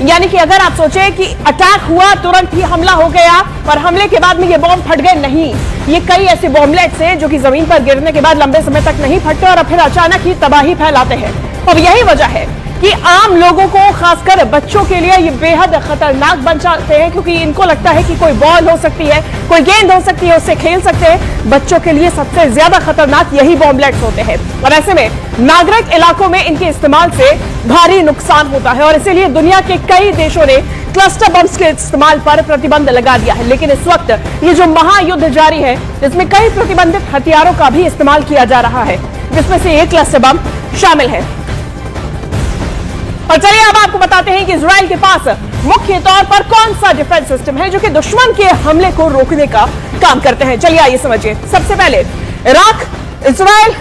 यानी कि अगर आप सोचें कि अटैक हुआ तुरंत ही हमला हो गया और हमले के बाद में ये बॉम्ब फट गए, नहीं, ये कई ऐसे बॉम्बलेट्स हैं जो कि जमीन पर गिरने के बाद लंबे समय तक नहीं फटते और फिर अचानक ही तबाही फैलाते हैं। और यही वजह है कि आम लोगों को, खासकर बच्चों के लिए ये बेहद खतरनाक बन जाते हैं, क्योंकि इनको लगता है कि कोई बॉल हो सकती है, कोई गेंद हो सकती है, उससे खेल सकते हैं। बच्चों के लिए सबसे ज्यादा खतरनाक यही बॉम्बलेट्स होते हैं और ऐसे में नागरिक इलाकों में इनके इस्तेमाल से भारी नुकसान होता है और इसीलिए दुनिया के कई देशों ने क्लस्टर बम्स के इस्तेमाल पर प्रतिबंध लगा दिया है। लेकिन इस वक्त ये जो महायुद्ध जारी है, इसमें कई प्रतिबंधित हथियारों का भी इस्तेमाल किया जा रहा है, जिसमें से एक क्लस्टर बम शामिल है। और चलिए अब आपको बताते हैं कि इजराइल के पास मुख्य तौर पर कौन सा डिफेंस सिस्टम है जो कि दुश्मन के हमले को रोकने का काम करते हैं। चलिए आइए समझिए। सबसे पहले इराक, इजराइल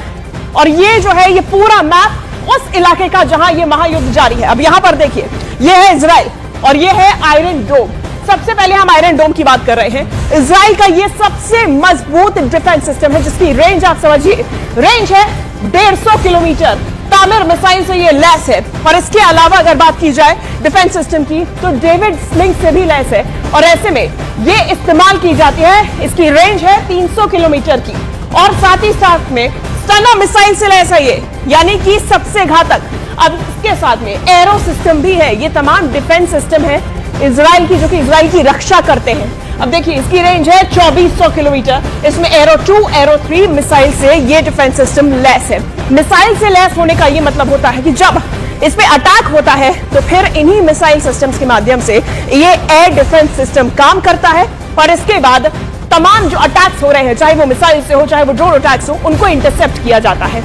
और ये जो है ये पूरा मैप उस इलाके का जहां ये महायुद्ध जारी है। अब यहां पर देखिए, ये है इजराइल और ये है आयरन डोम। सबसे पहले हम आयरन डोम की बात कर रहे हैं। इजराइल का ये सबसे मजबूत डिफेंस सिस्टम है जिसकी रेंज आप समझिए, रेंज है 150 किलोमीटर। तामिर मिसाइल से ये लैस है और इसके अलावा अगर बात की जाए डिफेंस सिस्टम की तो डेविड स्लिंग से भी लैस है और ऐसे में ये इस्तेमाल की जाती है। इसकी रेंज है 300 किलोमीटर की और साथ ही साथ में स्टर्ना मिसाइल से लैस है ये, यानी कि सबसे घातक। अब इसके साथ में एरो सिस्टम भी है। ये तमाम डिफेंस सिस्टम है इजराइल की, जो कि इजराइल की रक्षा करते हैं। अब देखिए इसकी रेंज है 2400 किलोमीटर। इसमें एरो 2, एरो 3 मिसाइल से ये डिफेंस सिस्टम लैस है। मिसाइल से लैस होने का ये मतलब होता है कि जब इस पे अटैक होता है तो फिर इन्हीं मिसाइल सिस्टम्स के माध्यम से ये एयर डिफेंस सिस्टम काम करता है और इसके बाद तमाम जो अटैक्स हो रहे हैं, चाहे वो मिसाइल से हो, चाहे वो ड्रोन अटैक्स हो, उनको इंटरसेप्ट किया जाता है।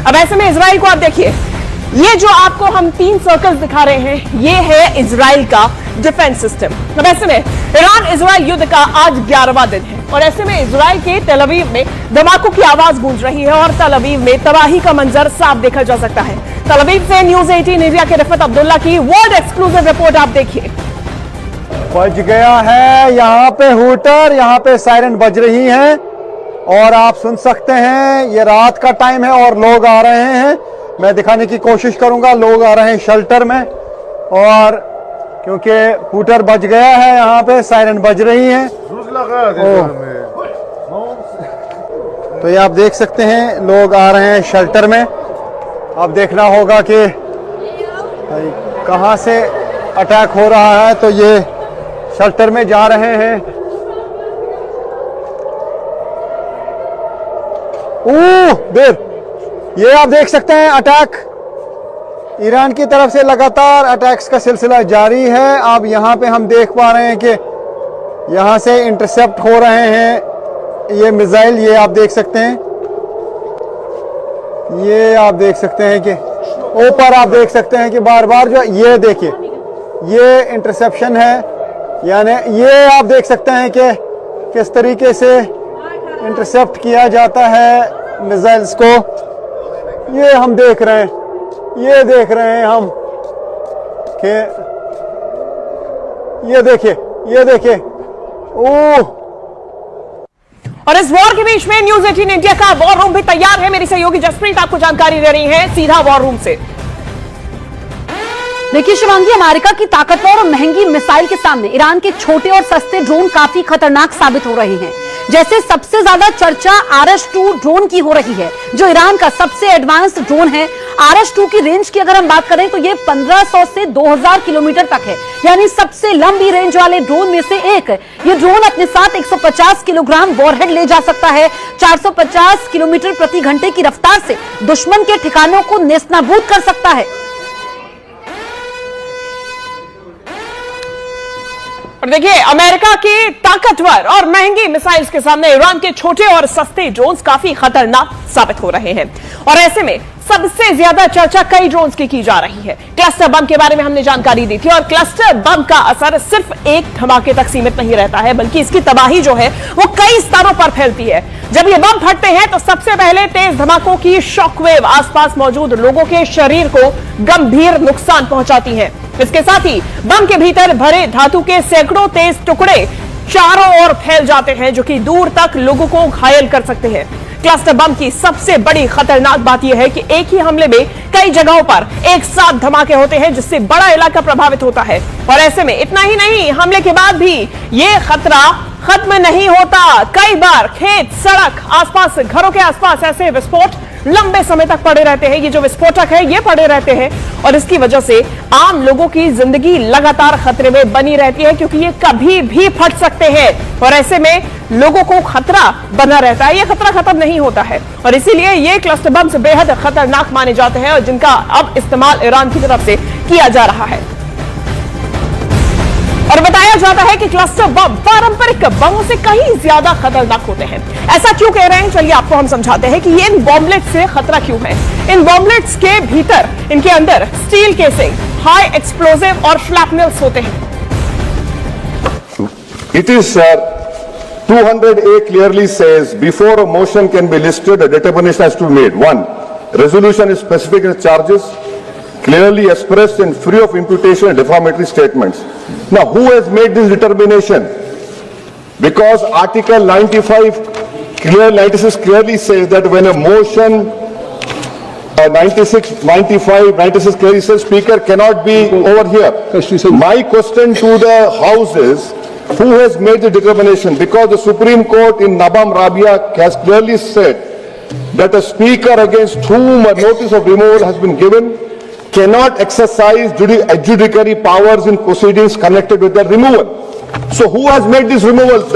अब ऐसे में इजराइल को आप देखिए, ये जो आपको हम 3 सर्कल्स दिखा रहे हैं, ये है इजराइल का डिफेंस सिस्टम। अब ऐसे में ईरान इजराइल युद्ध का आज 11वां दिन है और ऐसे में इजराइल के तेल अवीव में धमाकों की आवाज गूंज रही है और तेल अवीव में तबाही का मंजर साफ देखा जा सकता है। तेल अवीव से न्यूज़ 18 इंडिया के रिफत अब्दुल्ला की वर्ल्ड एक्सक्लूसिव रिपोर्ट आप देखिए। बज गया है यहाँ पे हूटर, यहाँ पे सायरन बज रही है और आप सुन सकते हैं ये रात का टाइम है और लोग आ रहे हैं। मैं दिखाने की कोशिश करूंगा, लोग आ रहे हैं शेल्टर में और क्योंकि हूटर बज गया है, यहाँ पे सायरन बज रही है। तो ये आप देख सकते हैं लोग आ रहे हैं शेल्टर में। अब देखना होगा कि कहाँ से अटैक हो रहा है, तो ये शेल्टर में जा रहे हैं। देर ये आप देख सकते हैं अटैक ईरान की तरफ से लगातार अटैक्स का सिलसिला जारी है। अब यहाँ पे हम देख पा रहे हैं कि यहाँ से इंटरसेप्ट हो रहे हैं ये मिसाइल। ये आप देख सकते हैं, ये आप देख सकते हैं कि ऊपर आप देख सकते हैं कि बार बार जो ये देखिए ये इंटरसेप्शन है, यानी ये आप देख सकते हैं कि किस तरीके से इंटरसेप्ट किया जाता है मिसाइल्स को। ये हम देख रहे हैं, ये देख रहे हैं हम कि ये देखिए ओह। और इस वॉर के बीच में न्यूज़ 18 इंडिया का वॉर रूम भी तैयार है। मेरी सहयोगी जसप्रीत आपको जानकारी दे रही है सीधा वॉर रूम से। देखिए शिवांगी, अमेरिका की ताकतवर और महंगी मिसाइल के सामने ईरान के छोटे और सस्ते ड्रोन काफी खतरनाक साबित हो रहे हैं। जैसे सबसे ज्यादा चर्चा RS-2 ड्रोन की हो रही है, जो ईरान का सबसे एडवांस्ड ड्रोन है। RS-2 की रेंज की अगर हम बात करें तो ये 1500 से 2000 किलोमीटर तक है, यानी सबसे लंबी रेंज वाले ड्रोन में से एक। ये ड्रोन अपने साथ 150 किलोग्राम वॉरहेड ले जा सकता है। 450 किलोमीटर प्रति घंटे की रफ्तार से दुश्मन के ठिकानों को नेस्तनाबूद कर सकता है। और देखिए अमेरिका की ताकतवर और महंगी मिसाइल्स के सामने ईरान के छोटे और सस्ते ड्रोन्स काफी खतरनाक साबित हो रहे हैं और ऐसे में सबसे ज्यादा चर्चा कई ड्रोन्स की जा रही है। क्लस्टर बम के बारे में हमने जानकारी दी थी और क्लस्टर बम का असर सिर्फ एक धमाके तक सीमित नहीं रहता है, बल्कि इसकी तबाही जो है वो कई स्तरों पर फैलती है। जब ये बम फटते हैं तो सबसे पहले तेज धमाकों की शॉकवेव आसपास मौजूद लोगों के शरीर को गंभीर नुकसान पहुंचाती है। इसके साथ ही बम के भीतर भरे धातु के सैकड़ों तेज टुकड़े चारों ओर फैल जाते हैं, जो कि दूर तक लोगों को घायल कर सकते हैं। क्लस्टर बम की सबसे बड़ी खतरनाक बात यह है कि एक ही हमले में कई जगहों पर एक साथ धमाके होते हैं, जिससे बड़ा इलाका प्रभावित होता है। और ऐसे में इतना ही नहीं, हमले के बाद भी यह खतरा खत्म नहीं होता। कई बार खेत, सड़क, आसपास, घरों के आसपास ऐसे विस्फोट लंबे समय तक पड़े रहते हैं। ये जो विस्फोटक है ये पड़े रहते हैं और इसकी वजह से आम लोगों की जिंदगी लगातार खतरे में बनी रहती है, क्योंकि ये कभी भी फट सकते हैं और ऐसे में लोगों को खतरा बना रहता है। ये खतरा खत्म नहीं होता है और इसीलिए ये क्लस्टर बम्स बेहद खतरनाक माने जाते हैं और जिनका अब इस्तेमाल ईरान की तरफ से किया जा रहा है। और बताया जाता है कि क्लस्टर बम पारंपरिक बमों से कहीं ज्यादा खतरनाक होते हैं। ऐसा क्यों कह रहे हैं, चलिए आपको हम समझाते हैं कि ये इन बॉम्बलेट से खतरा क्यों है। इन बॉम्बलेट्स के भीतर, इनके अंदर स्टील केसिंग, हाई एक्सप्लोजिव और फ्लैपनेल्स होते हैं। It is, sir, 200A clearly says before a motion can be listed, a determination has to be made. 1. Resolution is specific in its charges, clearly expressed and free of imputation and defamatory statements. Now, who has made this determination? Because Article 96 clearly says that when a motion 96 clearly says Speaker cannot be over here. My question to the House is, who has made the determination? Because the Supreme Court in Nabam Rabia has clearly said that a Speaker against whom a notice of removal has been given cannot exercise adjudicatory powers in proceedings connected with the removal. So who has made this removal?